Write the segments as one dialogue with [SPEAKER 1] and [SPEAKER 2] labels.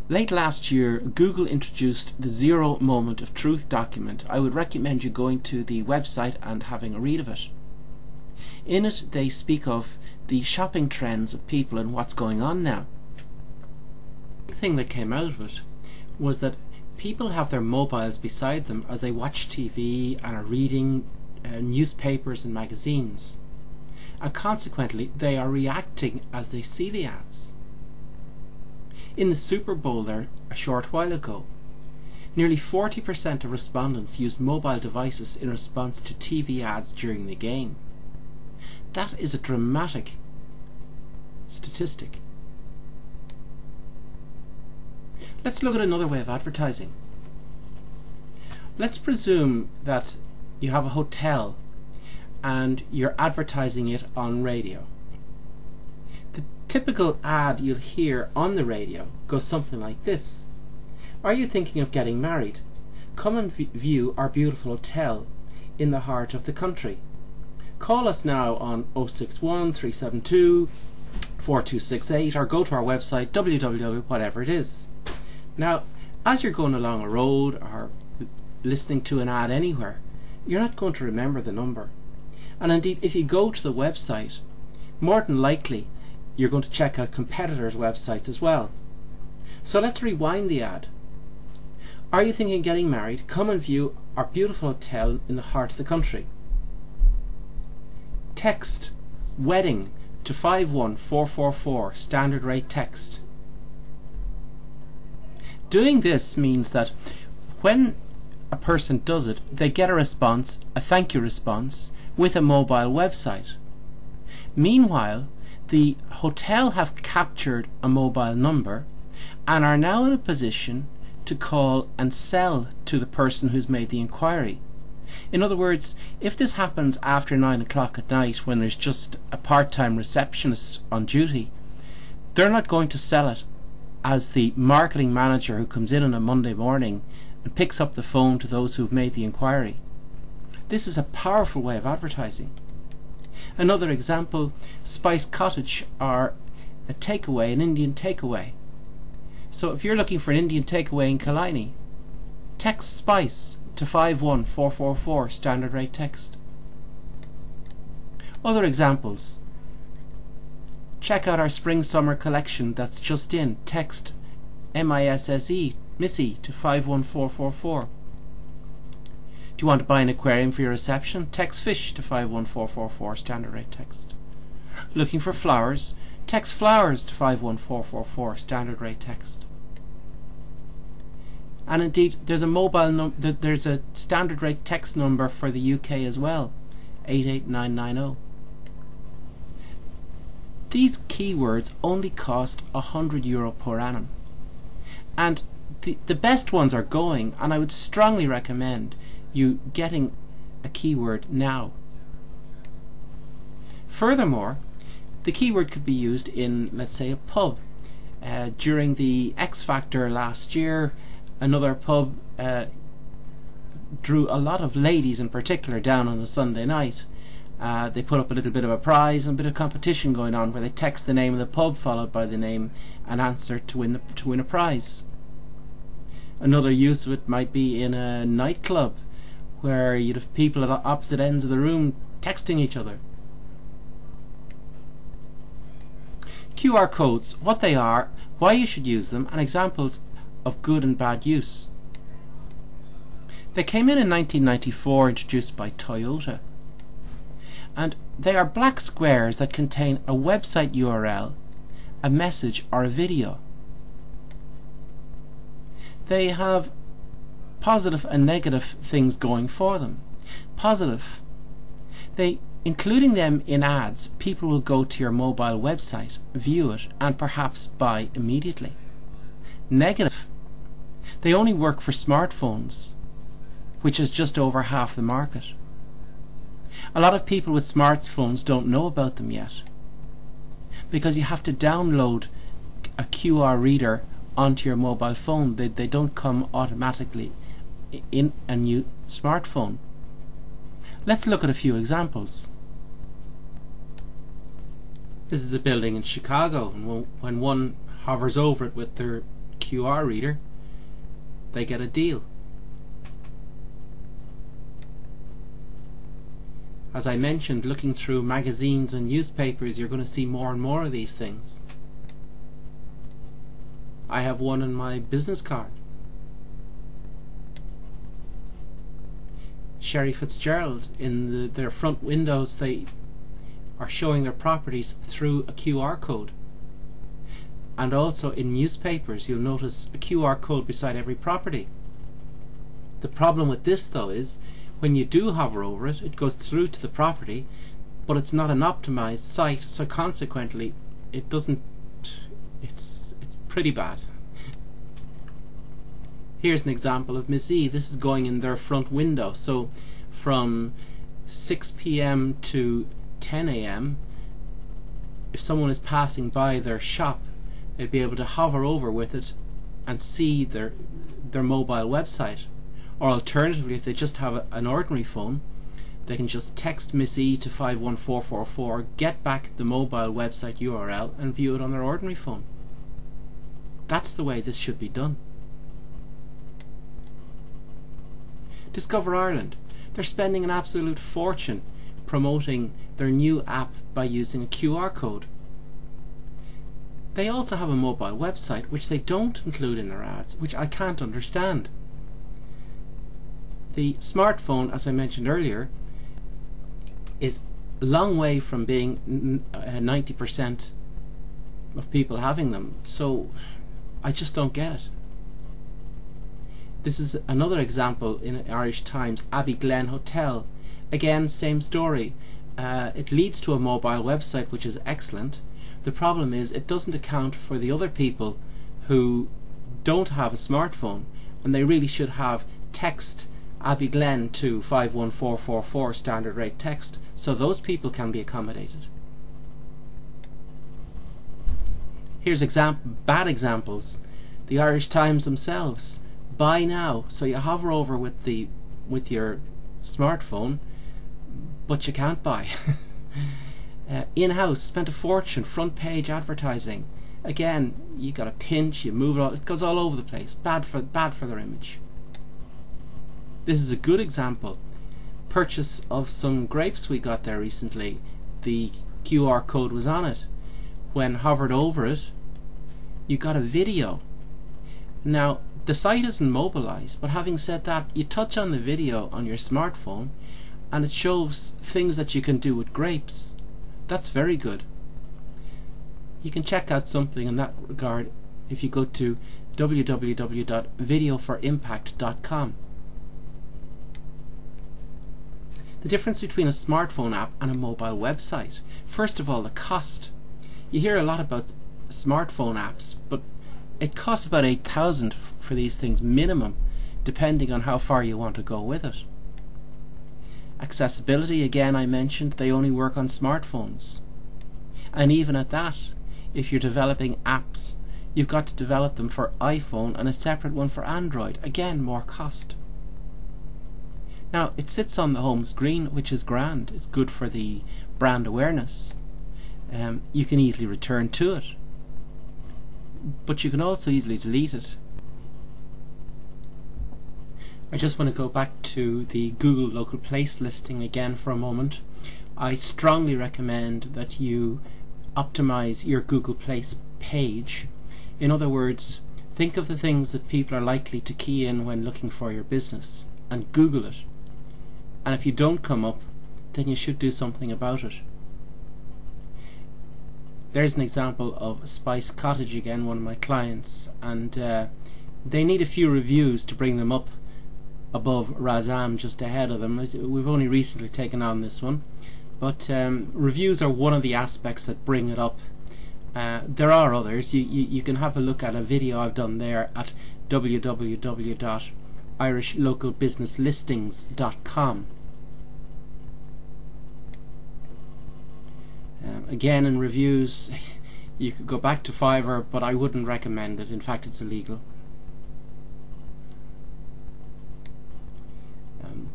[SPEAKER 1] Late last year, Google introduced the Zero Moment of Truth document. I would recommend you going to the website and having a read of it. In it, they speak of the shopping trends of people and what's going on now. The thing that came out of it was that people have their mobiles beside them as they watch TV and are reading newspapers and magazines, and consequently they are reacting as they see the ads. In the Super Bowl there a short while ago, nearly 40% of respondents used mobile devices in response to TV ads during the game. That is a dramatic statistic. Let's look at another way of advertising. Let's presume that you have a hotel and you're advertising it on radio. The typical ad you'll hear on the radio goes something like this. Are you thinking of getting married? Come and view our beautiful hotel in the heart of the country. Call us now on 061 372 4268 or go to our website www whatever it is. Now, as you're going along a road or listening to an ad anywhere, you're not going to remember the number. And indeed, if you go to the website, more than likely you're going to check out competitors' websites as well. So let's rewind the ad. Are you thinking of getting married? Come and view our beautiful hotel in the heart of the country. Text wedding to 51444, standard rate text. Doing this means that when a person does it, they get a response, a thank you response, with a mobile website. Meanwhile, the hotel have captured a mobile number and are now in a position to call and sell to the person who's made the inquiry. In other words, if this happens after 9 o'clock at night when there's just a part-time receptionist on duty, they're not going to sell it as the marketing manager who comes in on a Monday morning and picks up the phone to those who've made the inquiry. This is a powerful way of advertising. Another example, Spice Cottage are a takeaway, an Indian takeaway. So if you're looking for an Indian takeaway in Killiney, text Spice to 51444, standard rate text. Other examples, check out our spring summer collection that's just in, text MISSE, Missy to 51444. Do you want to buy an aquarium for your reception? Text fish to 51444, standard rate text. Looking for flowers? Text flowers to 51444, standard rate text. And indeed, there's a standard rate text number for the UK as well, 88990. These keywords only cost €100 per annum, and the best ones are going, and I would strongly recommend you getting a keyword now. Furthermore, the keyword could be used in, let's say, a pub. During the X Factor last year, another pub drew a lot of ladies in particular down on a Sunday night. They put up a little bit of a prize and a bit of competition going on where they text the name of the pub followed by the name and answer to win a prize. Another use of it might be in a nightclub where you'd have people at opposite ends of the room texting each other. QR codes, what they are, why you should use them, and examples of good and bad use. They came in 1994, introduced by Toyota, and they are black squares that contain a website URL, a message or a video. They have positive and negative things going for them. Positive, including them in ads, people will go to your mobile website, view it, and perhaps buy immediately. Negative, they only work for smartphones, which is just over half the market. A lot of people with smartphones don't know about them yet, because you have to download a QR reader onto your mobile phone. They don't come automatically in a new smartphone. Let's look at a few examples. This is a building in Chicago, and when one hovers over it with their QR reader, they get a deal. As I mentioned, looking through magazines and newspapers, you're going to see more and more of these things. I have one on my business card. Sherry Fitzgerald, in their front windows, they are showing their properties through a QR code. And also in newspapers, you'll notice a QR code beside every property. The problem with this, though, is when you do hover over it, it goes through to the property, but it's not an optimized site, so consequently it doesn't, it's pretty bad. Here's an example of Miss E. This is going in their front window, so from 6 p.m. to 10 a.m. if someone is passing by their shop, they'd be able to hover over with it and see their mobile website. Or alternatively, if they just have an ordinary phone, they can just text Miss E to 51444, get back the mobile website URL and view it on their ordinary phone. That's the way this should be done. Discover Ireland. They're spending an absolute fortune promoting their new app by using a QR code. They also have a mobile website which they don't include in their ads, which I can't understand. The smartphone, as I mentioned earlier, is a long way from being 90% of people having them, so I just don't get it. This is another example in Irish Times. Abbey-Glen Hotel, again, same story. It leads to a mobile website which is excellent. The problem is it doesn't account for the other people who don't have a smartphone, and they really should have text Abbey-Glen to 51444 standard rate text, so those people can be accommodated. Here's bad examples. The Irish Times themselves. Buy now, so you hover over with your smartphone, but you can't buy. In-house, spent a fortune, front page advertising. Again, you got a pinch, you move it goes all over the place. Bad for their image. This is a good example. Purchase of some grapes we got there recently. The QR code was on it. When hovered over it, you got a video. Now, the site isn't mobilized, but having said that, you touch on the video on your smartphone and it shows things that you can do with grapes. That's very good. You can check out something in that regard if you go to www.videoforimpact.com. The difference between a smartphone app and a mobile website. First of all, the cost. You hear a lot about smartphone apps, but it costs about 8,000 for these things minimum, depending on how far you want to go with it. Accessibility, again, I mentioned, they only work on smartphones. And even at that, if you're developing apps, you've got to develop them for iPhone and a separate one for Android. Again, more cost. Now, it sits on the home screen, which is grand. It's good for the brand awareness. You can easily return to it, but you can also easily delete it. I just want to go back to the Google local place listing again for a moment. I strongly recommend that you optimize your Google Place page. In other words, think of the things that people are likely to key in when looking for your business and Google it. And if you don't come up, then you should do something about it. There's an example of Spice Cottage again, one of my clients, and they need a few reviews to bring them up above Razam, just ahead of them. We've only recently taken on this one, but reviews are one of the aspects that bring it up. There are others. You can have a look at a video I've done there at www.irishlocalbusinesslistings.com. Again, in reviews, you could go back to Fiverr, but I wouldn't recommend it. In fact, it's illegal.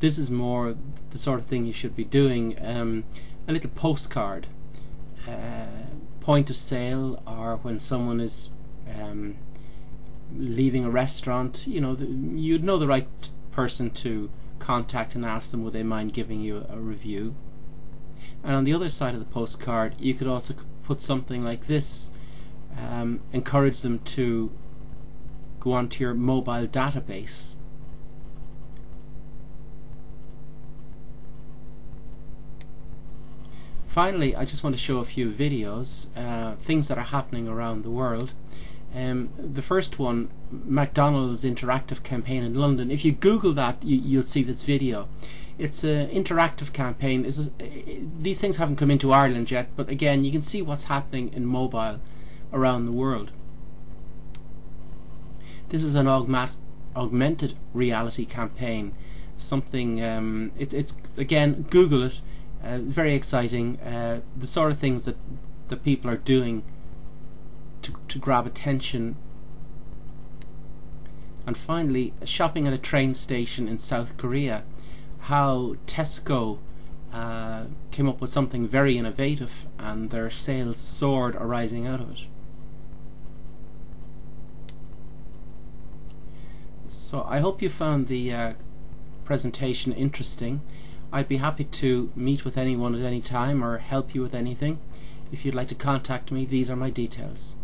[SPEAKER 1] This is more the sort of thing you should be doing. A little postcard, point of sale, or when someone is leaving a restaurant, you'd know the right person to contact and ask them would they mind giving you a review. And on the other side of the postcard you could also put something like this, encourage them to go onto your mobile database. Finally, I just want to show a few videos, things that are happening around the world. The first one, McDonald's interactive campaign in London. If you Google that, you'll see this video. It's an interactive campaign. These things haven't come into Ireland yet, but again, you can see what's happening in mobile around the world. This is an augmented reality campaign. Something, it's again, Google it. Very exciting. The sort of things that people are doing to grab attention. And finally, shopping at a train station in South Korea. How Tesco came up with something very innovative, and their sales soared arising out of it. So I hope you found the presentation interesting. I'd be happy to meet with anyone at any time or help you with anything. If you'd like to contact me, these are my details.